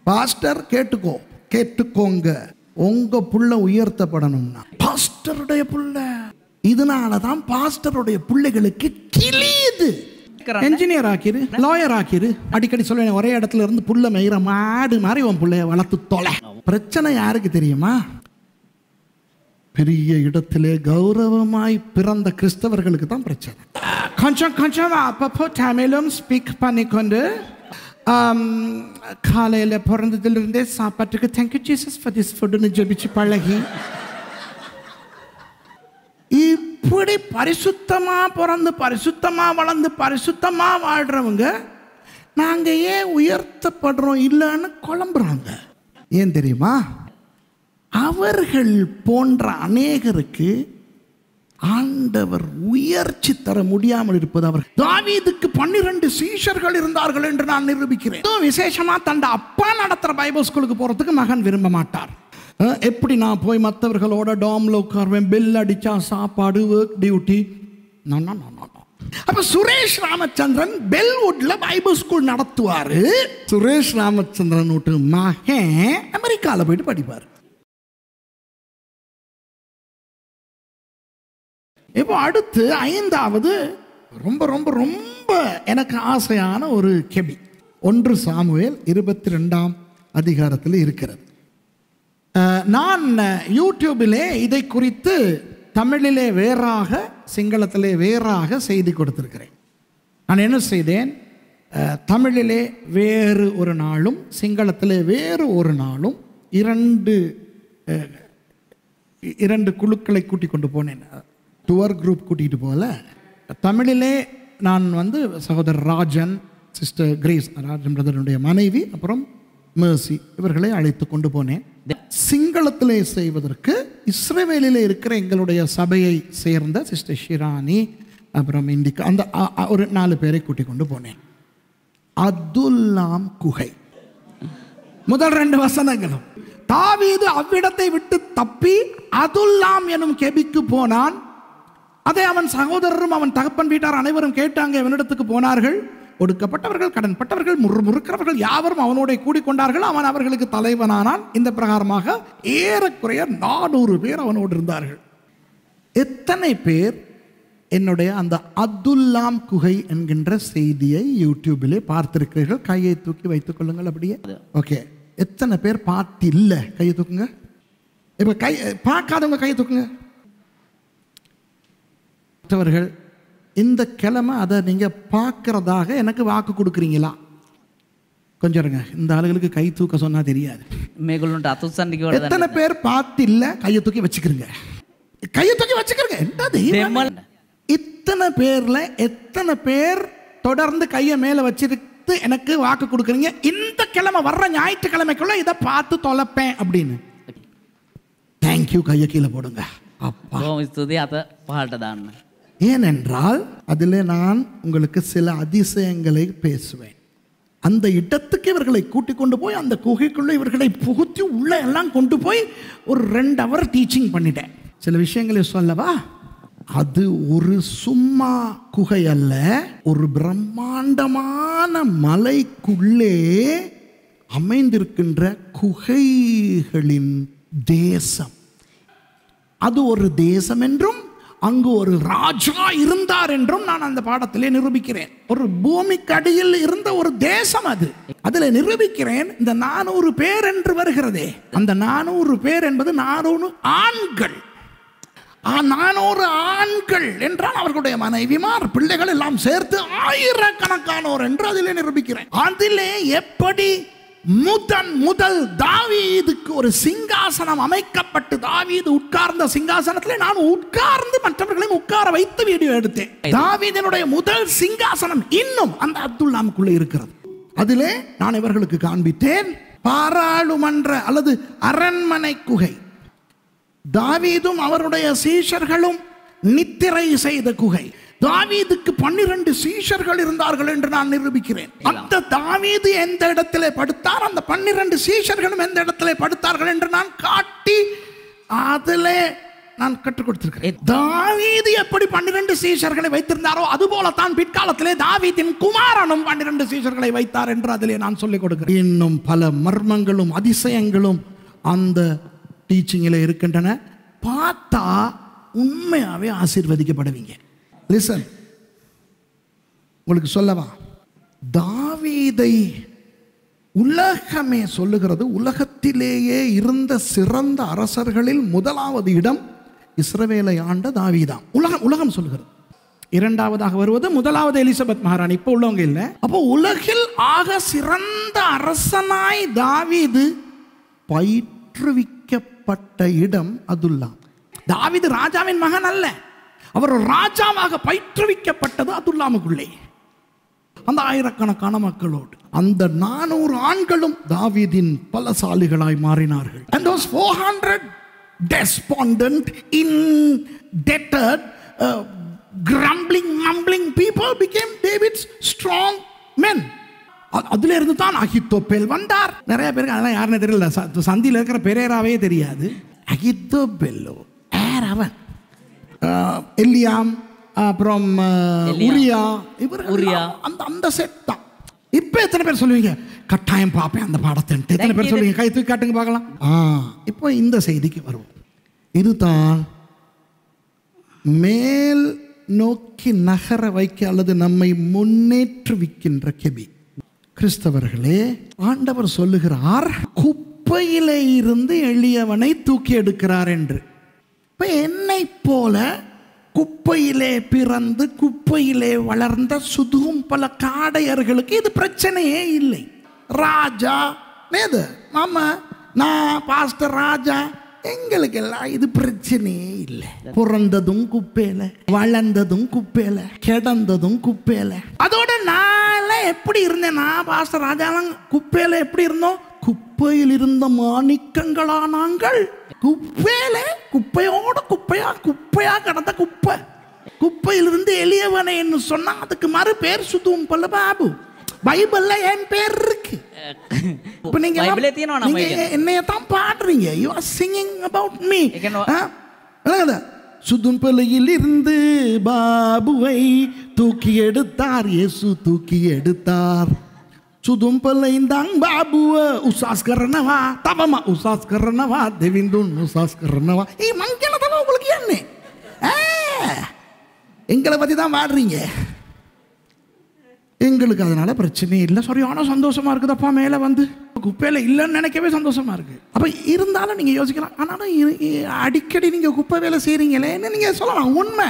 Pastor கேட்டுக்கோங்க, உங்க புள்ள உயர்த்தப்படணும்னா பாஸ்டருடைய புள்ள. இதனாலதான் பாஸ்டருடைய பிள்ளைகளுக்கு கிளியுது. Engineer ஆக்கிரு, lawyer ஆக்கிரு. அடிக்கடி சொல்லுவேன், ஒரே இடத்துல இருந்து புள்ள மேய்ற மாடு மாதிரி உன் பிள்ளைய வளர்த்து தொலை. பிரச்சனை யாருக்கு தெரியுமா? பெரிய இடத்திலே கௌரவமாய் பிறந்த கிறிஸ்தவர்களுக்கு தான் பிரச்சனை. கொஞ்சம் கொஞ்சம் அப்பப்போ தமிழும் ஸ்பீக் பண்ணிக்கொண்டு காலையில் பிறந்ததிலிருந்தே சாப்பாட்டுக்கு தேங்க்யூ ஜீசஸ் ஃபார் திஸ் ஃபுட்னு ஜெபிச்சு பழகி இப்படி பரிசுத்தமா பிறந்து பரிசுத்தமா வளர்ந்து பரிசுத்தமா வாழ்றவங்க நாங்க ஏன் உயர்த்தப்படுறோம் இல்லைன்னு குழம்புறாங்க. ஏன் தெரியுமா? அவர்கள் போன்ற அநேகருக்கு ஆண்டவர் உயர்ச்சி தர முடியாமல் இருப்பது. அவர் தாவீதுக்கு 12 சீஷர்கள் இருந்தார்கள் என்று நான் நிரூபிக்கிறேன். விசேஷமா தண்ட அப்பா நடத்துற பைபிள் ஸ்கூலுக்கு போறதுக்கு மகன் விரும்ப மாட்டார். எப்படி நான் போய் மற்றவர்களோட டாம்ல உட்காருவேன், பெல் அடிச்சா சாப்பாடு, ஒர்க் டியூட்டி. அப்ப சுரேஷ் ராமச்சந்திரன் பெல்வுட்ல பைபிள் ஸ்கூல் நடத்துவாரு. சுரேஷ் ராமச்சந்திரன் வீட்டு மகன் அமெரிக்கால போயிட்டு படிப்பாரு. இப்போ அடுத்து 5வது ரொம்ப ரொம்ப ரொம்ப எனக்கு ஆசையான ஒரு கெபி 1 சாமுவேல் 22ஆம் அதிகாரத்தில் இருக்கிறது. நான் யூடியூபிலே இதை குறித்து தமிழிலே வேறாக சிங்களத்திலே வேறாக செய்தி கொடுத்திருக்கிறேன். நான் என்ன செய்தேன், தமிழிலே வேறு ஒரு நாளும் சிங்களத்திலே வேறு ஒரு நாளும் இரண்டு குழுக்களை கூட்டிக் கொண்டு போனேன். டூர் குரூப் கூட்டிகிட்டு போகல. தமிழிலே நான் சகோதரர் ராஜன், சிஸ்டர் கிரேஸ், ராஜன் பிரதருடைய மனைவி, அப்புறம் மேர்சி இவர்களை அழைத்து கொண்டு போனேன். சிங்களத்திலே செய்வதற்கு இஸ்ரவேலிலே இருக்கிற எங்களுடைய சபையை சேர்ந்த சிஸ்டர் ஷிரானி, அப்புறம் இண்டிகா, அந்த ஒரு 4 பேரை கூட்டிக் கொண்டு போனேன். அதுல்லாம் குகை முதல் 2 வசனங்களும் தாவீது அவ்விடத்தை விட்டு தப்பி அதுல்லாம் எனும் கெபிக்கு போனான். அதை அவன் சகோதரரும் அவன் தகப்பன் வீட்டார் அனைவரும் கேட்டாங்க. அவனிடத்துக்கு போனார்கள். ஒடுக்கப்பட்டவர்கள், கடன்பட்டவர்கள், முறுமுறுக்கிறவர்கள் யாவரும் அவனோட கூடிக்கொண்டார்கள். அவன் அவர்களுக்கு தலைவனானான். இந்த பிரகாரமாக ஏறக்குறைய 400 பேர் அவனோடு இருந்தார்கள். எத்தனை பேர் என்னுடைய அந்த அதுல்லாம் குகை என்கின்ற செய்தியை யூடியூபிலே பார்த்திருக்கிறீர்கள்? கையை தூக்கி வைத்துக் கொள்ளுங்கள். அப்படியே ஓகே. எத்தனை பேர் பார்த்தில்ல? கையை தூக்குங்க. இப்ப பார்க்காதவங்க கையை தூக்குங்க. மற்றவர்கள் இந்த கிழமை அதை நீங்க பார்க்கறதாக எனக்கு வாக்கு கொடுக்குறீங்களா? கொஞ்சம் இருங்க. இந்த ஆளுகளுக்கு கை தூக்க சொன்னா தெரியாது. எத்தனை பேர் பார்த்தில்ல? கையை தூக்கி வச்சுக்கிறீங்க. கையை தூக்கி வச்சுக்கிறீங்க. இத்தனை பேர்ல எத்தனை பேர் தொடர்ந்து கையை மேல வச்சிருக்கு எனக்கு வாக்கு கொடுக்குறீங்க, இந்த கிழமை வர்ற ஞாயிற்றுக்கிழமைக்குள்ள இதை பார்த்து தொலைப்பேன் அப்படின்னு? தேங்க்யூ. கையை கீழே போடுங்க. ஏனென்றால் அதில் நான் உங்களுக்கு சில அதிசயங்களை பேசுவேன். அந்த இடத்துக்கு இவர்களை கூட்டிக் கொண்டு போய் அந்த குகைக்குள்ள இவர்களை புகுத்தி உள்ள எல்லாம் கொண்டு போய் ஒரு 2 ஹவர் டீச்சிங் பண்ணிட்டேன். சில விஷயங்களை சொல்லவா? அது ஒரு சும்மா குகை அல்ல, ஒரு பிரம்மாண்டமான மலைக்குள்ளே அமைந்திருக்கின்ற குகைகளின் தேசம். அது ஒரு தேசம் என்றும் அங்கு ஒரு ராஜா இருந்தார் என்றும் நான் அந்த பாடத்திலே நிரூபிக்கிறேன். ஒரு பூமிக்கு அடியில் இருந்த ஒரு தேசம் அது. அதில் நிரூபிக்கிறேன். இந்த 400 பேர் என்று வருகிறதே, அந்த 400 பேர் என்பது 400 ஆண்கள். 400 ஆண்கள் என்றால் அவர்களுடைய மனைவிமார், பிள்ளைகள் எல்லாம் சேர்த்து ஆயிரக்கணக்கானோர் என்று அதிலே நிரூபிக்கிறேன். அதிலே எப்படி முதல் தாவீதுக்கு ஒரு சிங்காசனம் அமைக்கப்பட்டு தாவீது உட்கார்ந்த சிங்காசனத்தில் நான் உட்கார்ந்து மற்றவர்களையும் உட்கார வைத்து வீடியோ எடுத்தேன். தாவீதினுடைய முதல் சிங்காசனம் இன்னும் அந்த அப்துல்லாமுக்குள்ளே இருக்கிறது. அதிலே நான் இவர்களுக்கு காண்பித்தேன். பாராளுமன்ற அல்லது அரண்மனை குகை. தாவீதும் அவருடைய சீஷர்களும் நித்திரை செய்த குகை. தாவீதுக்கு 12 சீஷர்கள் இருந்தார்கள் என்று நான் நிரூபிக்கிறேன். அந்த தாவீது எந்த இடத்திலே படுத்தார், அந்த 12 சீஷர்களும் எந்த இடத்திலே படுத்தார்கள் என்று நான் காட்டி அதிலே நான் கற்றுக் கொடுத்திருக்கிறேன். தாவீது எப்படி 12 சீஷர்களை வைத்திருந்தாரோ அதுபோலத்தான் பிற்காலத்திலே தாவீதின் குமாரனும் 12 சீஷர்களை வைத்தார் என்று அதிலே நான் சொல்லிக் கொடுக்கிறேன். இன்னும் பல மர்மங்களும் அதிசயங்களும் அந்த டீச்சிங்கில் இருக்கின்றன. பார்த்தா உண்மையாவே ஆசீர்வதிக்கப்படுவீங்க. லிசன், உங்களுக்கு சொல்லவா, தாவீதை உலகமே சொல்லுகிறது உலகத்திலேயே இருந்த சிறந்த அரசர்களில் முதலாவது இடம் இஸ்ரவேலை ஆண்ட தாவீதான். உலகம் சொல்லுகிறது. இரண்டாவதாக வருவது முதலாவது எலிசபெத் மகாராணி, இப்போ உள்ளவங்க இல்லை. அப்போ உலகில் ஆக சிறந்த அரசனாய் தாவீது பயிற்றுவிக்கப்பட்ட இடம் அதுல்லாம். தாவீது ராஜாவின் மகன் அல்ல, அவர் ராஜாவாக பயிற்றுவிக்கப்பட்டது அதுல்லாமுக்குள்ளே அந்த ஆயிரக்கணக்கான மக்களோடு. அந்த 400 ஆண்களும் தாவீதின் பலசாலிகளாய் மாறினார்கள். And those 400 despondent, indebted, grumbling, mumbling people became David's strong men. அதுல இருந்து தான் அகித்தோப்பேல் வந்தார். நிறைய பேருக்கு அதெல்லாம் யாருன்னு தெரியல. சந்தியில் இருக்கிற பெரேராவே தெரியாது. அகித்தோப்பேலோ யார் அவன்? எலியாம், அப்புறம் உரியா, அந்த செட் தான். இப்ப எத்தனை பேர் சொல்லுவீங்க கட்டாயம் பார்ப்பேன் அந்த பாடத்தை? எத்தனை பேர் சொல்லுவீங்க? கை தூக்கி காட்டுங்க பார்க்கலாம். இப்போ இந்த செய்திக்கு வருவோம். இதுதான் மேல் நோக்கி நகர வைக்க அல்லது நம்மை முன்னேற்றுவிக்கின்ற கெபி. கிறிஸ்தவர்களே, ஆண்டவர் சொல்லுகிறார் குப்பையிலே இருந்து எளியவனை தூக்கி எடுக்கிறார் என்று. இப்ப என்னை போல குப்பையிலே பிறந்து குப்பையிலே வளர்ந்த சுதுகும் பல காடையர்களுக்கு இது பிரச்சனையே இல்லை. ராஜா நேது மாமா, நான் பாஸ்டர் ராஜா, எங்களுக்கெல்லாம் இது பிரச்சனையே இல்லை. பிறந்ததும் குப்பையில, வளர்ந்ததும் குப்பையில, கிடந்ததும் குப்பையில. அதோட நான் எப்படி இருந்தேன்? நான் பாஸ்டர் ராஜாலாம் குப்பையில எப்படி இருந்தோம்? குப்பையில் இருந்த மாணிக்கங்களா நாங்கள். குப்பையில குப்பையோட குப்பையா கிடந்த குப்பை. குப்பையிலிருந்து எளியவனை என்று சொன்னா அதுக்கு மறு பேர் சுதும் பல்ல பாபு. பைபிள்ல என் பேர் இருக்கு. இப்ப நீங்க என்னையத்தான் பாடுறீங்க. You are singing about me. சுதும்பலையில் இருந்து பாபுவை தூக்கி எடுத்தார் இயேசு, தூக்கி எடுத்தார். சுதும்பலைந்தாங் பாபுவ உசாஸ் கரணவா தபமா உசாஸ் கரணவா தேவிந்துன் உசாஸ் கரணவா. மங்களதவா உங்களுக்கு என்ன? எங்களை பத்தி தான் பாடுறீங்க. எங்களுக்கு அதனால பிரச்சனை இல்லை, சரியான சந்தோஷமா இருக்குதப்பா. மேலே வந்து குப்பையில இல்லைன்னு நினைக்கவே சந்தோஷமா இருக்கு. அப்ப இருந்தாலும் நீங்க யோசிக்கலாம், ஆனாலும் அடிக்கடி நீங்க குப்பை வேலை செய்றீங்களே நீங்க சொல்லலாம். உண்மை,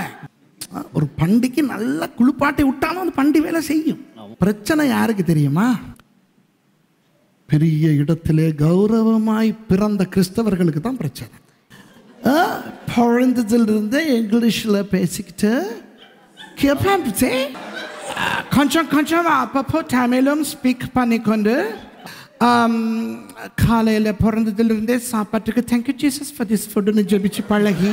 ஒரு பண்டிக்கு நல்லா குளிப்பாட்டி விட்டாலும் அந்த பண்டி வேலை செய்யும். பிரச்சனை யாருக்கு தெரியுமா? பெரிய இடத்திலே கௌரவமாய் பிறந்த கிறிஸ்தவர்களுக்கு தான் பிரச்சனை. பிறந்ததிலிருந்து இங்கிலீஷ்ல பேசிக்கிட்டு கொஞ்சம் கொஞ்சம் அப்பப்போ தமிழும் ஸ்பீக் பண்ணிக்கொண்டு காலையில் பிறந்ததிலிருந்தே சாப்பாட்டுக்கு தேங்க்யூ ஜீசஸ் ஃபார் திஸ் ஃபுட்னு ஜெபிச்சு பழகி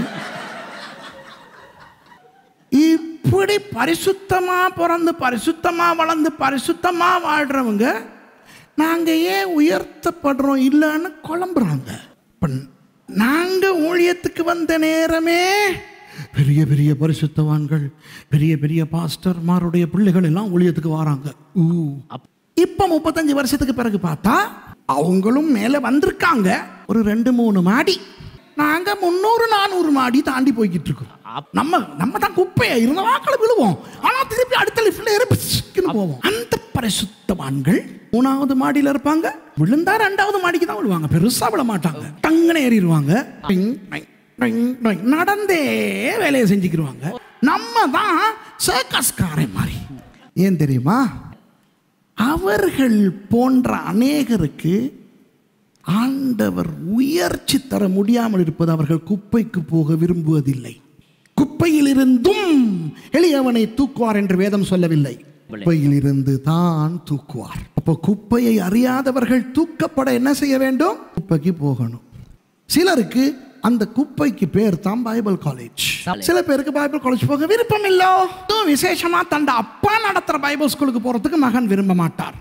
இப்படி பரிசுத்தமா பிறந்து பரிசுத்தமா வளர்ந்து பரிசுத்தமா வாழ்றவங்க நாங்க ஏன் உயர்த்தப்படுறோம் இல்லைன்னு குழம்புறாங்க. நாங்க ஊழியத்துக்கு வந்த நேரமே பெரிய பெரிய பரிசுத்தவான்கள், பெரிய பெரிய பாஸ்டர்மாருடைய பிள்ளைகள் எல்லாம் ஊழியத்துக்கு வராங்க. இப்ப 35 வருஷத்துக்கு பிறகு பார்த்தா அவங்களும் மேல வந்திருக்காங்க. ஒரு 2-3 மாடி. நாங்க 300-400 மாடி தாண்டி போய்கிட்டு இருக்கோம். நம்ம தான் குப்பையா இருந்த வாக்களை விழுவோம், ஆனா திருப்பி அடுத்த லிஃப்ட்ல ஏறி போவோம். அந்த பரிசுத்தவான்கள் 3வது மாடியில இருப்பாங்க. விழுந்தா 2வது மாடிக்கு தான் விழுவாங்க, பெருசா விழ மாட்டாங்க. டங்கன ஏறிடுவாங்க, நடந்தே வேலையை செஞ்சுக்கிடுவாங்க. நம்ம தான் சர்க்கஸ்காரன் மாதிரி. ஏன் தெரியுமா? அவர்கள் போன்ற அநேகருக்கு ஆண்டவர் உயர்ச்சி தர முடியாமல் இருப்பது அவர்கள் குப்பைக்கு போக விரும்புவதில்லை. குப்பையில் இருந்தும் எளியவனை தூக்குவார் என்று வேதம் சொல்லவில்லை, குப்பையில் இருந்து தான் தூக்குவார். அப்போ குப்பையை அறியாதவர்கள் தூக்கப்பட என்ன செய்ய வேண்டும்? குப்பைக்கு போகணும். சிலருக்கு அந்த குப்பைக்கு பேர் தான் பைபிள் காலேஜ். சில பேருக்கு பைபிள் காலேஜ் போக விருப்பம் இல்லை. விசேஷமா தந்த அப்பா நடத்துற பைபிள் ஸ்கூலுக்கு போறதுக்கு மகன் விரும்ப மாட்டார்.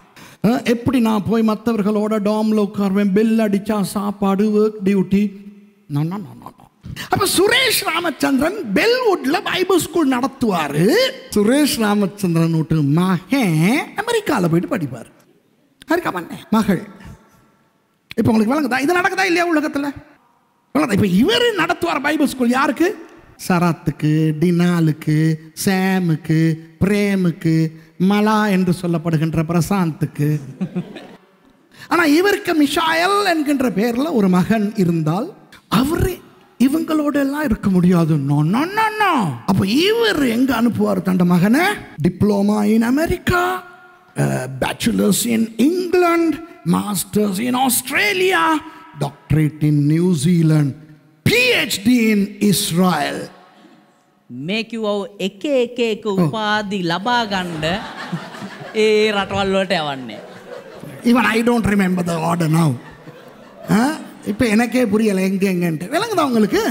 எப்படி நான் போய் மற்றவர்களோட டாம்ல உட்காருவேன், பெல் அடிச்சா சாப்பாடு, ஒர்க் டியூட்டி. அப்ப சுரேஷ் ராமச்சந்திரன் பெல்வுட்ல பைபிள் ஸ்கூல் நடத்துவாரு. சுரேஷ் ராமச்சந்திரன் வீட்டு மகன் அமெரிக்கால போயிட்டு படிப்பாரு. மகள். இப்ப உங்களுக்கு விளங்குதா? இது நடக்குதா இல்லையா உலகத்துல? இப்ப இவர் நடத்துவார் பைபிள் ஸ்கூல். யாருக்கு? சரத்துக்கு, டினாலுக்கு, சாமுக்கு, பிரேமுக்கு, மலா என்று சொல்லப்படுகின்ற பிரசாந்துக்கு. ஆனா இவருக்கு மிஷாயல் என்கின்ற பெயர்ல ஒரு மகன் இருந்தால் அவரு இவங்களோட எல்லாம் இருக்க முடியாது. அப்ப இவர் எங்க அனுப்புவார் தண்ட மகனை? Diploma in America, bachelors in England, masters in Australia, doctorate in New Zealand, PhD in Israel. මේ කිව්ව එක උපාධි ලබා ගන්න ඒ රටවල් වලට යවන්නේ. Even I don't remember the order now. இப்போ எனக்கே புரியலை எங்கெங்கன்ட்டு. விளங்குதா உங்களுக்கு?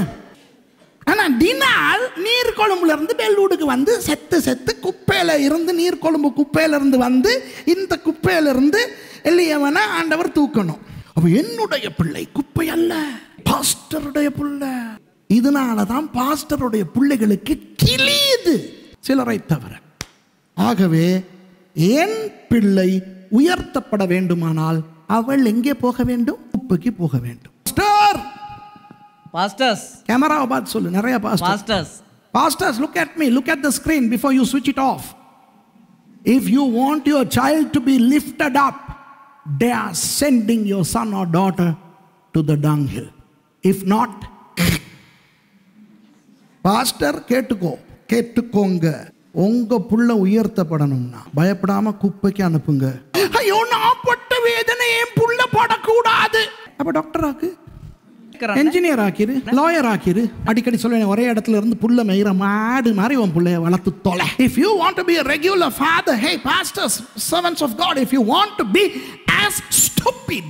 ஆனால் டினால் நீர்கொழும்புல இருந்து பெல்வுட்டுக்கு வந்து செத்து குப்பையில் இருந்து, நீர்கொழும்பு குப்பையில இருந்து வந்து இந்த குப்பையில இருந்து எல்லையவனை ஆண்டவர் தூக்கணும். அப்போ என்னுடைய பிள்ளை குப்பை அல்ல, பாஸ்டருடைய பிள்ளை. இதனால தான் பாஸ்டருடைய பிள்ளைகளுக்கு கிளியுது சிலரை தவிர. ஆகவே என் பிள்ளை உயர்த்தப்பட வேண்டுமானால் அவள் எங்கே போக வேண்டும்? குப்பைக்கு போக வேண்டும். பாஸ்டர்ஸ், கேமராவை பார்த்து சொல்லு. நிறைய pastors, look at me, look at the screen before you switch it off. If you want your child to be lifted up, they are sending your son or daughter to the dunghill. If not, pastor கேட்டுக்கோங்க. உங்க புள்ள உயர்த்தப்படணும்னா பயப்படாம குப்பைக்கு அனுப்புங்க. ஐயோ, நான் பட்ட வேதனை என் புள்ள படக்கூடாது. அப்ப டாக்டர் ஆக்கு, என்ஜினியர் ஆக்கிரு, லாயர் ஆக்கிரு. அடிக்கடி சொல்லுவேன், ஒரே இடத்துல இருந்து புள்ள மேய்ற மாடு மாதிரி உன் புள்ளைய வளர்த்து தொலை. If you want to be a regular father, hey pastors, servants of God, if you want to be as stupid,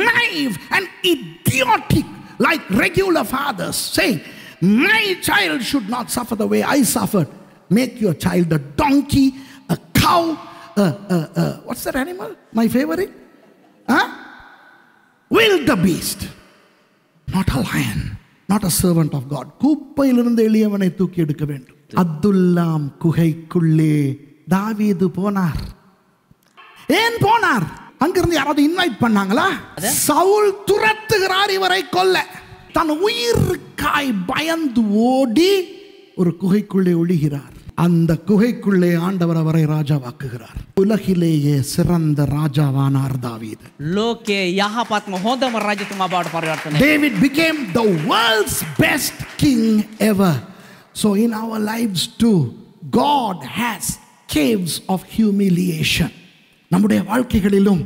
naive and idiotic like regular fathers, say my child should not suffer the way I suffered. Make your child a donkey, a cow, what's that animal? My favorite? Wildebeest. Not a lion, not a servant of God. குப்பையிலிருந்து எளியவனை தூக்கி எடுக்க வேண்டும். அப்துல்லாம் குகைக்குள்ளே தாவீது போனார். ஏன் போனார்? அங்கிருந்து யாராவது இன்வைட் பண்ணாங்களா? சவுல் துரத்துகிறார் இவரை கொல்ல. தன் உயிருக்காய் பயந்து ஓடி ஒரு குகைக்குள்ளே ஒளிகிறார். அந்த குகைக்குள்ளே ஆண்டவர் அவரை ராஜாவாக்குகிறார். உலகிலேயே சிறந்த ராஜாவானார் தாவீது. லோகே යහපත්ම හොඳම රජතුමා බවට පරිවර්තනය. David became the world's best king ever. So in our lives too, God has caves of humiliation. நம்முடைய வாழ்க்கைகளிலும்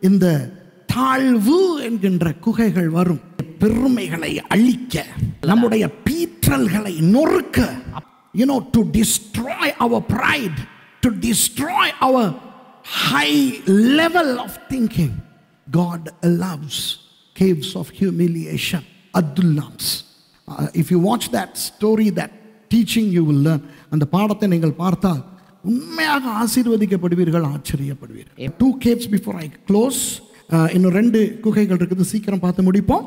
இந்த தாழ்வு என்கின்ற குகைகள் வரும். பெருமைகளை அழிக்க, நம்முடைய பீற்றல்களை நொறுக்க, to destroy our pride, to destroy our high level of thinking. God allows caves of humiliation, adullams. If you watch that story, that teaching, you will learn. அந்த பாடத்தை நீங்கள் பார்த்தால் உண்மையாக ஆசீர்வதிக்கப்படுவீர்கள், ஆச்சரியப்படுவீர்கள். 2 caves before I close. இன்னும் 2 குகைகள் இருக்குது, சீக்கிரம் பார்த்து முடிப்போம்.